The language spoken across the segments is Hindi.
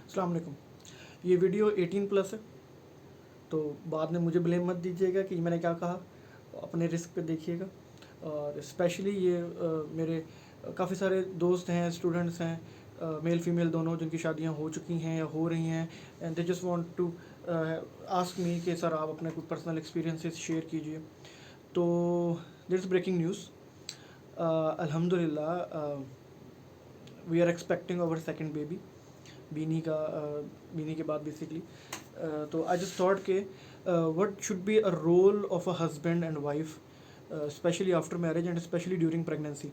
अस्सलाम वालेकुम। ये वीडियो 18 प्लस है, तो बाद में मुझे ब्लेम मत दीजिएगा कि मैंने क्या कहा, अपने रिस्क पे देखिएगा। और स्पेशली ये मेरे काफ़ी सारे दोस्त हैं, स्टूडेंट्स हैं, मेल फीमेल दोनों, जिनकी शादियां हो चुकी हैं या हो रही हैं, and they just want to ask me कि सर आप अपने कुछ पर्सनल एक्सपीरियंसेस शेयर कीजिए। तो दिस ब्रेकिंग न्यूज़, अल्हम्दुलिल्लाह we are expecting our second baby, Beeni के बाद बेसिकली। तो आई जस्ट थॉट के what should be a role of a husband and wife, specially after marriage and specially during pregnancy.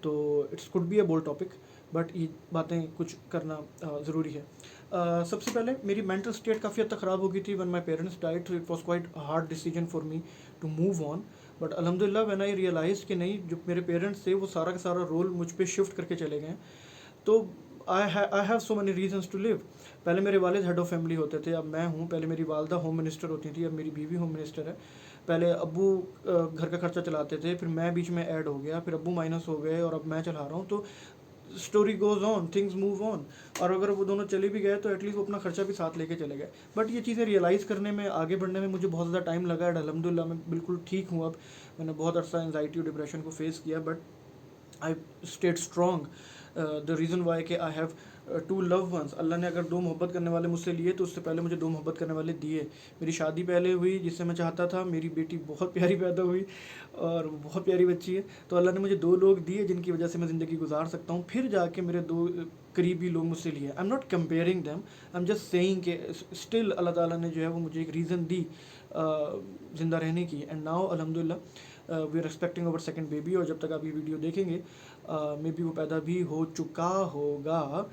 तो it's could be a bold topic, but ये बातें कुछ करना ज़रूरी है। सबसे पहले मेरी मेंटल स्टेट काफ़ी हद तक ख़राब हो गई थी when my parents died, so it was quite hard decision for me to move on. But अल्हम्दुलिल्लाह व्हेन आई रियलाइज कि नहीं, जो मेरे पेरेंट्स थे वो सारा का सारा रोल मुझ पे शिफ्ट करके चले गए। तो I have so many reasons to live. पहले मेरे वालिद हेड ऑफ़ फैमिली होते थे, अब मैं हूँ। पहले मेरी वालदा होम मिनिस्टर होती थी, अब मेरी बीवी होम मिनिस्टर है। पहले अब्बू घर का खर्चा चलाते थे, फिर मैं बीच में ऐड हो गया, फिर अब्बू माइनस हो गए और अब मैं चला रहा हूँ। तो story goes on, things move on. और अगर वो दोनों चले भी गए तो एटलीस्ट वो अपना खर्चा भी साथ लेके चले गए। बट ये चीज़ें रियलाइज़ करने में, आगे बढ़ने में मुझे बहुत ज़्यादा टाइम लगा। एंड अल्हम्दुलिल्लाह मैं बिल्कुल ठीक हूँ अब। मैंने बहुत अर्सा एंजाइटी और डिप्रेशन को फेस किया, but I stayed strong. The reason why कि I have to love once. अल्लाह ने अगर दो मोहब्बत करने वाले मुझसे लिए तो उससे पहले मुझे दो मोहब्बत करने वाले दिए। मेरी शादी पहले हुई जिससे मैं चाहता था, मेरी बेटी बहुत प्यारी पैदा हुई और वो बहुत प्यारी बच्ची है। तो अल्लाह ने मुझे दो लोग दिए जिनकी वजह से मैं ज़िंदगी गुजार सकता हूँ। फिर जाके मेरे दो करीबी लोग मुझसे लिए। I am not comparing them, I am just saying कि स्टिल अल्लाह ताला ने जो है वो मुझे एक रीज़न दी ज़िंदा रहने की। एंड नाउ अल्हम्दुलिल्लाह we are expecting our second baby, और जब तक आप ये वीडियो देखेंगे मे बी वो पैदा भी हो चुका होगा।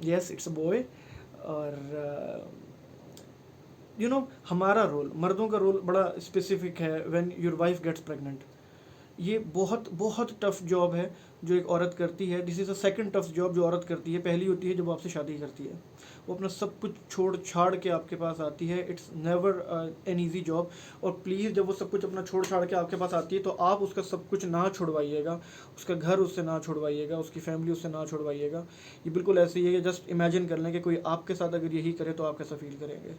Yes, it's a boy. और हमारा रोल, मर्दों का रोल बड़ा स्पेसिफिक है when your wife gets pregnant. ये बहुत बहुत टफ जॉब है जो एक औरत करती है। This is a second tough job जो औरत करती है। पहली होती है जब आपसे शादी करती है, वो अपना सब कुछ छोड़ छाड़ के आपके पास आती है। It's never an easy job. और प्लीज़ जब वो सब कुछ अपना छोड़ छाड़ के आपके पास आती है तो आप उसका सब कुछ ना छुड़वाइएगा, उसका घर उससे ना छुड़वाइएगा, उसकी फैमिली उससे ना छुड़वाइएगा। ये बिल्कुल ऐसे ही है, जस्ट इमेजिन कर लें कि कोई आपके साथ अगर यही करे तो आप कैसा फील करेंगे।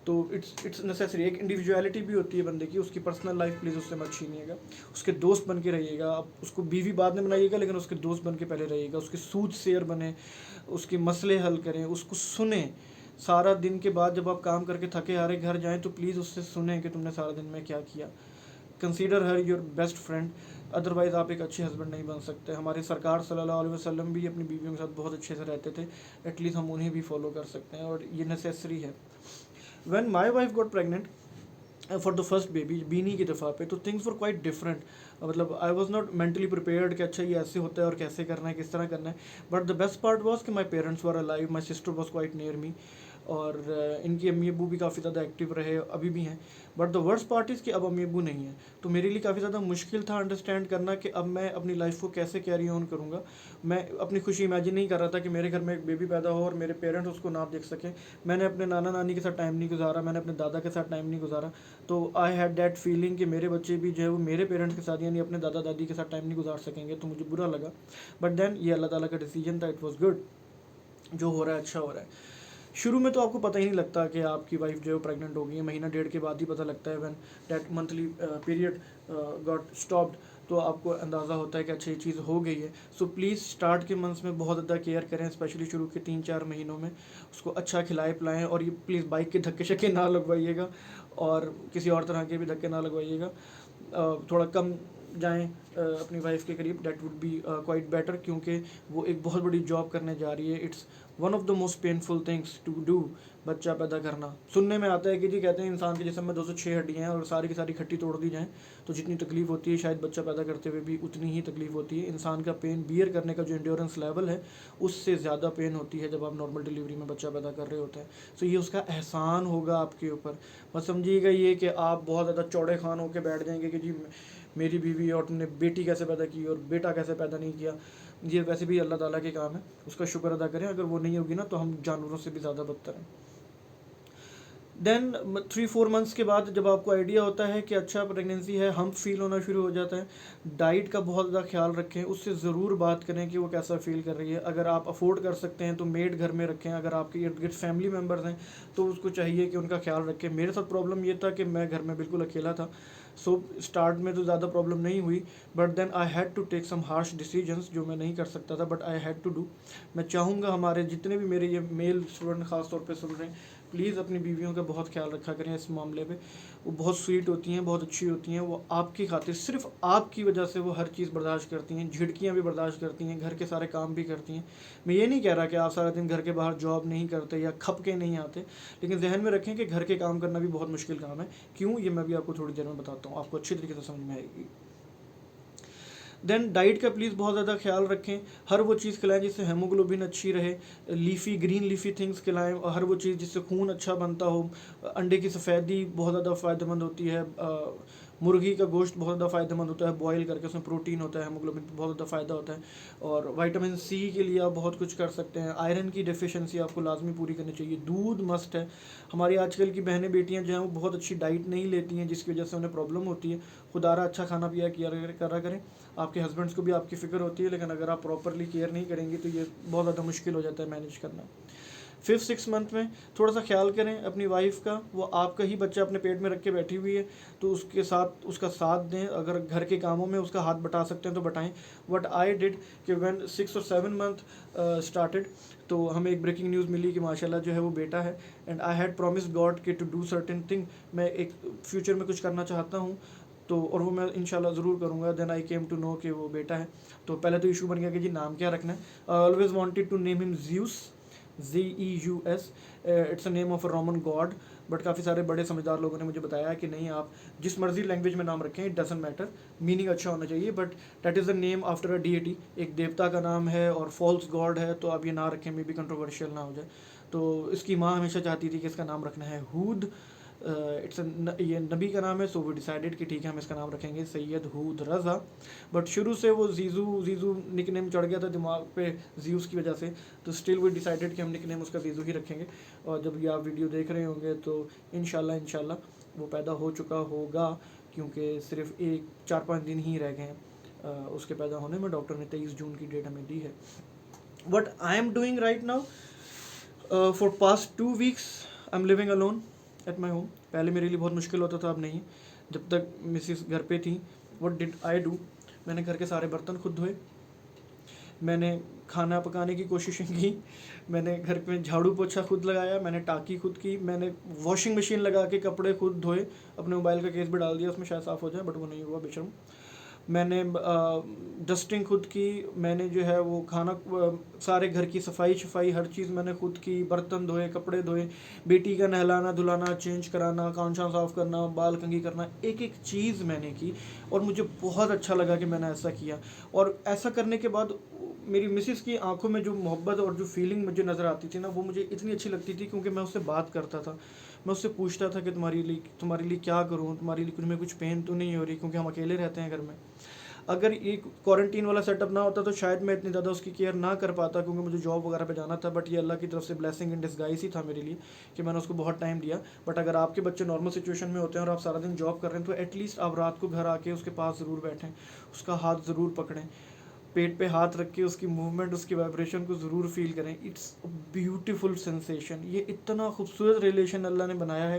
तो इट्स नेसेसरी। एक इंडिविजुअलिटी भी होती है बंदे की, उसकी पर्सनल लाइफ प्लीज़ उससे मत छीनिएगा। उसके दोस्त बन के रहिएगा। आप उसको बीवी बाद में बनाइएगा, लेकिन उसके दोस्त बन के पहले रहिएगा। उसके सूद शेयर बने, उसके मसले हल करें, उसको सुने। सारा दिन के बाद जब आप काम करके थके हारे घर जाएं तो प्लीज़ उससे सुने कि तुमने सारा दिन में क्या किया। Consider her your best friend, otherwise आप एक अच्छे हस्बैंड नहीं बन सकते। हमारे सरकार सल्लल्लाहु अलैहि वसल्लम भी अपनी बीवियों के साथ बहुत अच्छे से रहते थे। एटलीस्ट हम उन्हें भी फॉलो कर सकते हैं, और ये नेसेसरी है। When my wife got pregnant for the first baby, Beeni की दफ़ा पे, तो थिंग्स वर क्वाइट डिफरेंट। मतलब I was not mentally prepared कि अच्छा ये ऐसे होता है और कैसे करना है, किस तरह करना है। But the best part was कि my parents were alive, my sister was quite near me, और इनकी अम्मी अब्बू भी काफ़ी ज़्यादा एक्टिव रहे, अभी भी हैं। But the worst part is कि अब अम्मी अब्बू नहीं है। तो मेरे लिए काफ़ी ज़्यादा मुश्किल था अंडरस्टैंड करना कि अब मैं अपनी लाइफ को कैसे कैरी ऑन करूँगा। मैं अपनी खुशी इमेजिन नहीं कर रहा था कि मेरे घर में एक बेबी पैदा हो और मेरे पेरेंट्स उसको ना देख सकें। मैंने अपने नाना नानी के साथ टाइम नहीं गुजारा, मैंने अपने दादा के साथ टाइम नहीं गुजारा। तो आई हैड दैट फीलिंग कि मेरे बच्चे भी जो है वो मेरे पेरेंट्स के साथ यानी अपने दादा दादी के साथ टाइम नहीं गुजार सकेंगे, तो मुझे बुरा लगा। बट देन ये अल्लाह ताला का डिसीजन था, इट वाज गुड। जो हो रहा है अच्छा हो रहा है। शुरू में तो आपको पता ही नहीं लगता कि आपकी वाइफ जो है प्रेग्नेंट हो गई है। महीना डेढ़ के बाद ही पता लगता है, when that monthly period got stopped. तो आपको अंदाज़ा होता है कि अच्छा ये चीज़ हो गई है। सो प्लीज़ स्टार्ट के मंथ्स में बहुत ज़्यादा केयर करें, स्पेशली शुरू के 3-4 महीनों में। उसको अच्छा खिलाएं पिलाएं, और ये प्लीज़ बाइक के धक्के शक्के ना लगवाइएगा, और किसी और तरह के भी धक्के ना लगवाइएगा। थोड़ा कम जाएं अपनी वाइफ के करीब, that would be quite better, क्योंकि वो एक बहुत बड़ी जॉब करने जा रही है। It's one of the most painful things to do, बच्चा पैदा करना। सुनने में आता है कि जी कहते हैं इंसान के जिस्म में 206 हड्डियाँ हैं, और सारी की सारी खट्टी तोड़ दी जाएँ तो जितनी तकलीफ़ होती है शायद बच्चा पैदा करते हुए भी उतनी ही तकलीफ़ होती है। इंसान का पेन बियर करने का जो एंड्योरेंस लेवल है उससे ज़्यादा पेन होती है जब आप नॉर्मल डिलीवरी में बच्चा पैदा कर रहे होते हैं। सो ये उसका एहसान होगा आपके ऊपर। मत समझिएगा ये कि आप बहुत ज़्यादा चौड़े खान होकर बैठ जाएंगे कि जी मेरी बीवी और तुमने बेटी कैसे पैदा की और बेटा कैसे पैदा नहीं किया। ये वैसे भी अल्लाह ताला के काम है, उसका शुक्र अदा करें। अगर वो नहीं होगी ना तो हम जानवरों से भी ज़्यादा बदतर हैं। देन 3-4 मंथ्स के बाद जब आपको आइडिया होता है कि अच्छा प्रेगनेंसी है, हम फील होना शुरू हो जाता है। डाइट का बहुत ज़्यादा ख्याल रखें, उससे ज़रूर बात करें कि वो कैसा फील कर रही है। अगर आप अफोर्ड कर सकते हैं तो मेड घर में रखें, अगर आपके इर्द गिर्द फैमिली मेम्बर्स हैं तो उसको चाहिए कि उनका ख्याल रखें। मेरे साथ प्रॉब्लम ये था कि मैं घर में बिल्कुल अकेला था, सो स्टार्ट में तो ज़्यादा प्रॉब्लम नहीं हुई, but then I had to take some harsh decisions जो मैं नहीं कर सकता था, but I had to do. मैं चाहूँगा हमारे जितने भी मेरे ये मेल स्टूडेंट ख़ास तौर पे सुन रहे हैं, प्लीज़ अपनी बीवियों का बहुत ख्याल रखा करें इस मामले पे। वो बहुत स्वीट होती हैं, बहुत अच्छी होती हैं, वो आपकी खातिर सिर्फ आपकी वजह से वो हर चीज़ बर्दाश्त करती हैं, झिड़कियाँ भी बर्दाश्त करती हैं, घर के सारे काम भी करती हैं। मैं ये नहीं कह रहा कि आप सारा दिन घर के बाहर जॉब नहीं करते या खप के नहीं आते, लेकिन जहन में रखें कि घर के काम करना भी बहुत मुश्किल काम है। क्यों, ये मैं भी आपको थोड़ी देर में बताता हूँ, आपको अच्छी तरीके से समझ में आएगी। देन डाइट का प्लीज़ बहुत ज़्यादा ख्याल रखें, हर वो चीज़ खिलाएं जिससे हेमोग्लोबिन अच्छी रहे, लीफ़ी ग्रीन लीफ़ी थिंग्स खिलाएं, और हर वो चीज़ जिससे खून अच्छा बनता हो। अंडे की सफ़ेदी बहुत ज़्यादा फ़ायदेमंद होती है, मुर्गी का गोश्त बहुत ज़्यादा फ़ायदेमंद होता है, बॉयल करके उसमें प्रोटीन होता है, हेमोग्लोबिन बहुत ज़्यादा फ़ायदा होता है। और विटामिन सी के लिए आप बहुत कुछ कर सकते हैं। आयरन की डेफिशिएंसी आपको लाजमी पूरी करनी चाहिए। दूध मस्ट है। हमारी आजकल की बहनें बेटियां जो हैं वो बहुत अच्छी डाइट नहीं लेती हैं, जिसकी वजह से उन्हें प्रॉब्लम होती है। खुदारा अच्छा खाना पिया किया करा करें। आपके हस्बैंड्स को भी आपकी फ़िक्र होती है, लेकिन अगर आप प्रॉपरली केयर नहीं करेंगे तो ये बहुत ज़्यादा मुश्किल हो जाता है मैनेज करना। 5-6 मंथ में थोड़ा सा ख्याल करें अपनी वाइफ का, वो आपका ही बच्चा अपने पेट में रख के बैठी हुई है, तो उसके साथ उसका साथ दें। अगर घर के कामों में उसका हाथ बटा सकते हैं तो बटाएं। वट आई डिड कि व्हेन 6 और 7 मंथ स्टार्टेड, तो हमें एक ब्रेकिंग न्यूज़ मिली कि माशाल्लाह जो है वो बेटा है। And I had promise God कि टू डू सर्टेन थिंग, मैं एक फ्यूचर में कुछ करना चाहता हूँ, तो और वो मैं इंशाल्लाह ज़रूर करूँगा। Then I came to know कि वो बेटा है। तो पहले तो इशू बन गया कि जी नाम क्या रखना है। I always wanted to name him Zeus, ZEUS। It's a name of a Roman god, but काफ़ी सारे बड़े समझदार लोगों ने मुझे बताया कि नहीं, आप जिस मर्जी लैंग्वेज में नाम रखें, इट डजेंट मैटर, मीनिंग अच्छा होना चाहिए, but that is the name after a DAT. एक देवता का नाम है और फॉल्स गॉड है, तो आप ये ना रखें, मे बी कंट्रोवर्शियल ना हो जाए। तो इसकी माँ हमेशा चाहती थी कि इसका नाम रखना है हूद। इट्स ये नबी का नाम है, सो वो डिसाइडेड कि ठीक है हम इसका नाम रखेंगे सैयद हूद रज़ा। बट शुरू से वो जीजू जीजू निकनेम चढ़ गया था दिमाग पे जीउस की वजह से, तो स्टिल वो डिसाइडेड कि हम निकनेम उसका जीजू ही रखेंगे। और जब ये आप वीडियो देख रहे होंगे तो इंशाल्लाह वो पैदा हो चुका होगा, क्योंकि सिर्फ 4-5 दिन ही रह गए हैं उसके पैदा होने में। डॉक्टर ने 23 जून की डेट हमें दी है। What I am doing right now, for past 2 weeks I am living alone at my home. पहले मेरे लिए बहुत मुश्किल होता था, अब नहीं। जब तक मिसिस घर पे थी, व्हाट डिड आई डू, मैंने घर के सारे बर्तन खुद धोए, मैंने खाना पकाने की कोशिशें की, मैंने घर में झाड़ू पोछा खुद लगाया, मैंने टाँकी खुद की, मैंने वॉशिंग मशीन लगा के कपड़े खुद धोए। अपने मोबाइल का केस भी डाल दिया उसमें, शायद साफ़ हो जाए, बट वो नहीं हुआ बेशर्म। मैंने डस्टिंग खुद की, मैंने जो है वो खाना सारे घर की सफाई हर चीज़ मैंने खुद की, बर्तन धोए, कपड़े धोए, बेटी का नहलाना धुलाना, चेंज कराना, कान शान साफ़ करना, बाल कंघी करना, एक एक चीज़ मैंने की। और मुझे बहुत अच्छा लगा कि मैंने ऐसा किया। और ऐसा करने के बाद मेरी मिसिस की आंखों में जो मोहब्बत और जो फीलिंग मुझे नज़र आती थी ना, वो मुझे इतनी अच्छी लगती थी, क्योंकि मैं उससे बात करता था। मैं उससे पूछता था कि तुम्हारे लिए क्या करूँ, तुम्हारे लिए तुम्हें कुछ पेन तो नहीं हो रही, क्योंकि हम अकेले रहते हैं घर में। अगर ये क्वारंटीन वाला सेटअप ना होता तो शायद मैं इतनी ज़्यादा उसकी केयर ना कर पाता, क्योंकि मुझे जॉब वगैरह पे जाना था। बट ये अल्लाह की तरफ से ब्लेसिंग इन डिस्गाइज ही था मेरे लिए कि मैंने उसको बहुत टाइम दिया। बट अगर आपके बच्चे नॉर्मल सिचुएशन में होते हैं और आप सारा दिन जॉब कर रहे हैं, तो एटलीस्ट आप रात को घर आके उसके पास ज़रूर बैठें, उसका हाथ ज़रूर पकड़ें, पेट पे हाथ रख के उसकी मूवमेंट, उसकी वाइब्रेशन को ज़रूर फील करें। It's beautiful sensation. ये इतना खूबसूरत रिलेशन अल्लाह ने बनाया है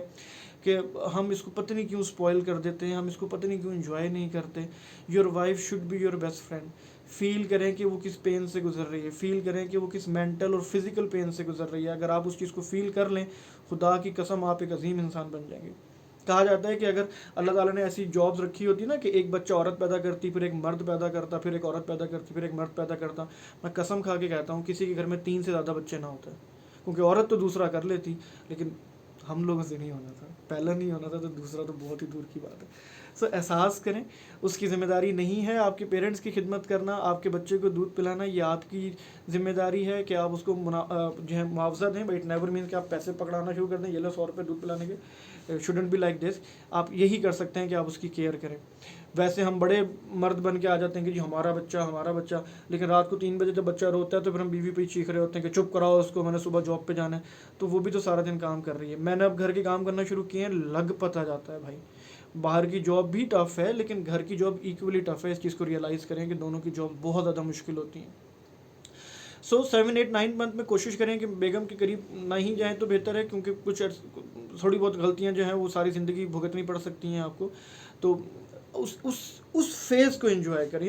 कि हम इसको पता नहीं क्यों स्पॉइल कर देते हैं, हम इसको पता नहीं क्यों एंजॉय नहीं करते। Your wife should be your best friend. Feel करें कि वो किस पेन से गुजर रही है, फील करें कि वो किस मेंटल और फिजिकल पेन से गुजर रही है। अगर आप उस चीज़ को फील कर लें, खुदा की कसम आप एक अजीम इंसान बन जाएंगे। कहा जाता है कि अगर अल्लाह ताला ने ऐसी जॉब्स रखी होती ना कि एक बच्चा औरत पैदा करती, फिर एक मर्द पैदा करता, फिर एक औरत पैदा करती, फिर एक मर्द पैदा करता, मैं कसम खा के कहता हूँ किसी के घर में 3 से ज़्यादा बच्चे ना होते, क्योंकि औरत तो दूसरा कर लेती, लेकिन हम लोगों से नहीं होना था। पहला नहीं होना था तो दूसरा तो बहुत ही दूर की बात है। सो एहसास करें, उसकी ज़िम्मेदारी नहीं है आपके पेरेंट्स की खिदमत करना, आपके बच्चे को दूध पिलाना, ये आपकी ज़िम्मेदारी है कि आप उसको जो है मुआवजा दें, बट इट नेवर मीन कि आप पैसे पकड़ाना शुरू कर दें, ये लो 100 रुपये दूध पिलाने के। Shouldn't be like this. आप यही कर सकते हैं कि आप उसकी केयर करें। वैसे हम बड़े मर्द बन के आ जाते हैं कि जी हमारा बच्चा, लेकिन रात को 3 बजे जब बच्चा रोता है तो फिर हम बीवी पे ही चीख रहे होते हैं कि चुप कराओ उसको, मैंने सुबह जॉब पे जाना है। तो वो भी तो सारा दिन काम कर रही है। मैंने अब घर के काम करना शुरू किए हैं, लग पता जाता है भाई। बाहर की जॉब भी टफ़ है, लेकिन घर की जॉब इक्वली टफ़ है। इस चीज़ को रियलाइज़ करें कि दोनों की जॉब बहुत ज़्यादा मुश्किल होती है। 7, 8, 9 मंथ में कोशिश करें कि बेगम के करीब ना ही जाएँ तो बेहतर है, क्योंकि कुछ थोड़ी बहुत गलतियाँ जो हैं वो सारी ज़िंदगी भुगतनी पड़ सकती हैं आपको। तो उस फेज़ को एंजॉय करें,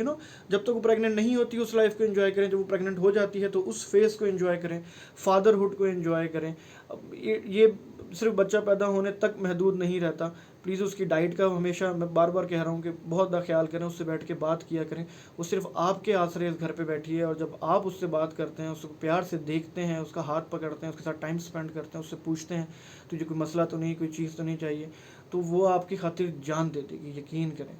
जब तक वो प्रेग्नेंट नहीं होती उस लाइफ को एंजॉय करें। जब वो प्रेग्नेंट हो जाती है तो उस फेज़ को एंजॉय करें, फादरहुड को एंजॉय करें। अब ये सिर्फ बच्चा पैदा होने तक महदूद नहीं रहता। प्लीज़ उसकी डाइट का हमेशा, मैं बार बार कह रहा हूँ कि बहुत ज़्यादा ख्याल करें, उससे बैठ के बात किया करें। वो सिर्फ आपके आसरे इस घर पे बैठी है, और जब आप उससे बात करते हैं, उसको प्यार से देखते हैं, उसका हाथ पकड़ते हैं, उसके साथ टाइम स्पेंड करते हैं, उससे पूछते हैं तुझे कोई मसला तो नहीं, कोई चीज़ तो नहीं चाहिए, तो वो आपकी खातिर जान दे देगी, यकीन करें।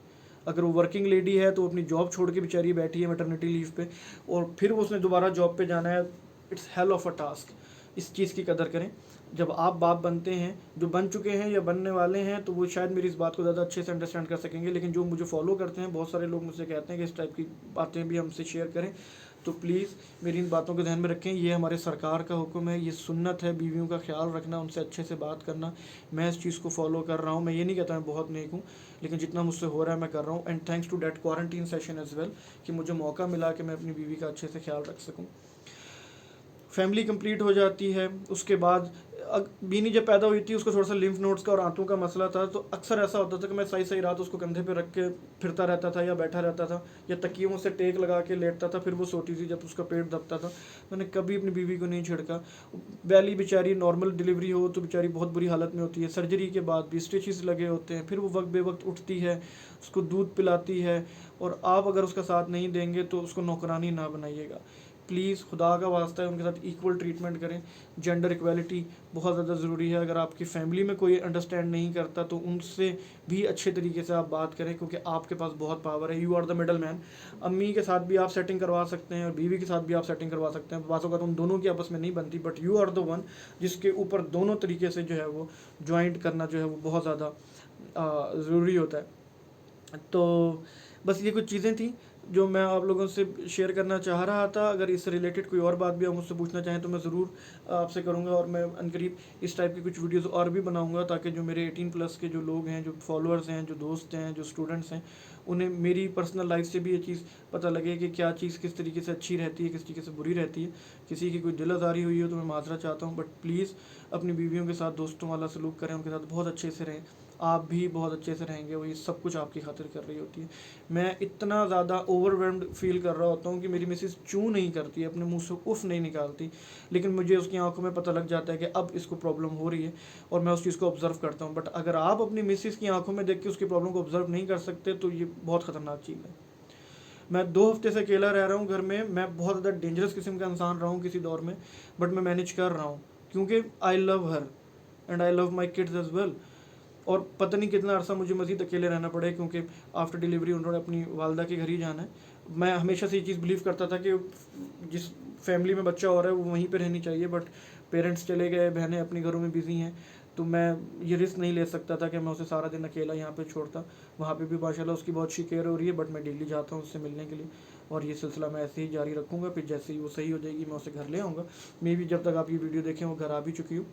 अगर वो वर्किंग लेडी है तो अपनी जॉब छोड़ के बेचारी बैठी है मैटरनिटी लीव पे, और फिर वो उसने दोबारा जॉब पे जाना है। It's hell of a task. इस चीज़ की कदर करें। जब आप बाप बनते हैं, जो बन चुके हैं या बनने वाले हैं, तो वो शायद मेरी इस बात को ज़्यादा अच्छे से अंडरस्टैंड कर सकेंगे, लेकिन जो मुझे फॉलो करते हैं, बहुत सारे लोग मुझसे कहते हैं कि इस टाइप की बातें भी हमसे शेयर करें। तो प्लीज़ मेरी इन बातों को ध्यान में रखें। ये हमारे सरकार का हुक्म है, ये सुन्नत है, बीवियों का ख्याल रखना, उनसे अच्छे से बात करना। मैं इस चीज़ को फॉलो कर रहा हूँ। मैं ये नहीं कहता मैं बहुत नेक हूँ, लेकिन जितना मुझसे हो रहा है मैं कर रहा हूँ। And thanks to that quarantine session as well, कि मुझे मौका मिला कि मैं अपनी बीवी का अच्छे से ख्याल रख सकूँ। फैमिली कंप्लीट हो जाती है, उसके बाद बीनी जब पैदा हुई थी उसको थोड़ा सा लिम्फ नोड्स का और आंतों का मसला था। तो अक्सर ऐसा होता था कि मैं सही सही रात उसको कंधे पे रख के फिरता रहता था, या बैठा रहता था, या तकियों से टेक लगा के लेटता था, फिर वो सोती थी जब उसका पेट दबता था। मैंने कभी अपनी बीवी को नहीं छिड़का। बैली बेचारी, नॉर्मल डिलीवरी हो तो बेचारी बहुत बुरी हालत में होती है, सर्जरी के बाद भी स्टिचेस लगे होते हैं, फिर वो वक्त बे वक्त उठती है, उसको दूध पिलाती है। और आप अगर उसका साथ नहीं देंगे तो उसको नौकरानी ना बनाइएगा। प्लीज़ खुदा का वास्ता है, उनके साथ इक्वल ट्रीटमेंट करें। जेंडर इक्वालिटी बहुत ज़्यादा ज़रूरी है। अगर आपकी फैमिली में कोई अंडरस्टैंड नहीं करता तो उनसे भी अच्छे तरीके से आप बात करें, क्योंकि आपके पास बहुत पावर है। You are the middle man. अम्मी के साथ भी आप सेटिंग करवा सकते हैं और बीवी के साथ भी आप सेटिंग करवा सकते हैं। बातों का तो उन दोनों की आपस में नहीं बनती, but you are the one जिसके ऊपर दोनों तरीके से जो है वो ज्वाइंट करना जो है वो बहुत ज़्यादा ज़रूरी होता है। तो बस ये कुछ चीज़ें थी जो मैं आप लोगों से शेयर करना चाह रहा था। अगर इससे रिलेटेड कोई और बात भी आप मुझसे पूछना चाहें तो मैं ज़रूर आपसे करूँगा, और मैं अनकरीब इस टाइप की कुछ वीडियोस और भी बनाऊँगा, ताकि जो मेरे 18+ के जो लोग हैं, जो फॉलोअर्स हैं, जो दोस्त हैं, जो स्टूडेंट्स हैं, उन्हें मेरी पर्सनल लाइफ से भी ये चीज़ पता लगे कि क्या चीज़ किस तरीके से अच्छी रहती है, किस तरीके से बुरी रहती है। किसी की कोई दिल आज़ारी हुई हो तो मैं माजरा चाहता हूँ, बट प्लीज़ अपनी बीवियों के साथ दोस्तों वाला सलूक करें, उनके साथ बहुत अच्छे से रहें। आप भी बहुत अच्छे से रहेंगे, वो ये सब कुछ आपकी खातिर कर रही होती है। मैं इतना ज़्यादा ओवरवेल्म्ड फील कर रहा होता हूँ कि मेरी मिसेस चूँ नहीं करती, अपने मुंह से उफ नहीं निकालती, लेकिन मुझे उसकी आंखों में पता लग जाता है कि अब इसको प्रॉब्लम हो रही है, और मैं उस चीज़ को ऑब्ज़र्व करता हूँ। बट अगर आप अपनी मिसेस की आंखों में देख के उसकी प्रॉब्लम को ऑब्ज़र्व नहीं कर सकते तो ये बहुत ख़तरनाक चीज़ है। मैं 2 हफ्ते से अकेला रह रहा हूँ घर में। मैं बहुत ज़्यादा डेंजरस किस्म का इंसान रहा हूँ किसी दौर में, बट मैं मैनेज कर रहा हूँ, क्योंकि I love her and I love my kids as well. और पता नहीं कितना अरसा मुझे मज़ीद अकेले रहना पड़े, क्योंकि आफ्टर डिलीवरी उन्होंने अपनी वालदा के घर ही जाना है। मैं हमेशा से ये चीज़ बिलीव करता था कि जिस फैमिली में बच्चा हो रहा है वो वहीं पे रहनी चाहिए, बट पेरेंट्स चले गए, बहनें अपने घरों में बिज़ी हैं, तो मैं ये रिस्क नहीं ले सकता था कि मैं उसे सारा दिन अकेला यहाँ पे छोड़ता। वहाँ पे भी माशाल्लाह उसकी बहुत अच्छी केयर हो रही है, बट मैं डेली जाता हूँ उससे मिलने के लिए, और ये सिलसिला मैं ऐसे ही जारी रखूँगा। फिर जैसे ही वो सही हो जाएगी मैं उसे घर ले आऊँगा। मे भी जब तक आप ये वीडियो देखें वो घर आ भी चुकी हूँ।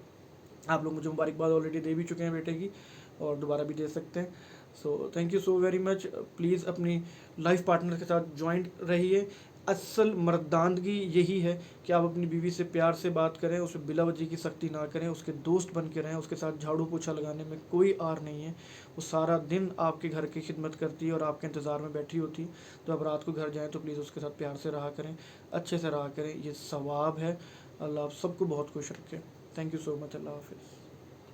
आप लोग मुझे मुबारकबाद ऑलरेडी दे भी चुके हैं बेटे की, और दोबारा भी दे सकते हैं। So thank you so very much. Please अपनी लाइफ पार्टनर के साथ ज्वाइंट रहिए। असल मर्दानगी यही है कि आप अपनी बीवी से प्यार से बात करें, उसे बिला वजह की सख्ती ना करें, उसके दोस्त बन के रहें, उसके साथ झाड़ू पोछा लगाने में कोई आर नहीं है। वो सारा दिन आपके घर की खिदमत करती है और आपके इंतज़ार में बैठी होती है। तो अब रात को घर जाएँ तो प्लीज़ उसके साथ प्यार से रहा करें, अच्छे से रहा करें, ये सवाब है। अल्लाह आप सबको बहुत खुश रखे। Thank you so much. अल्लाह हाफिज़।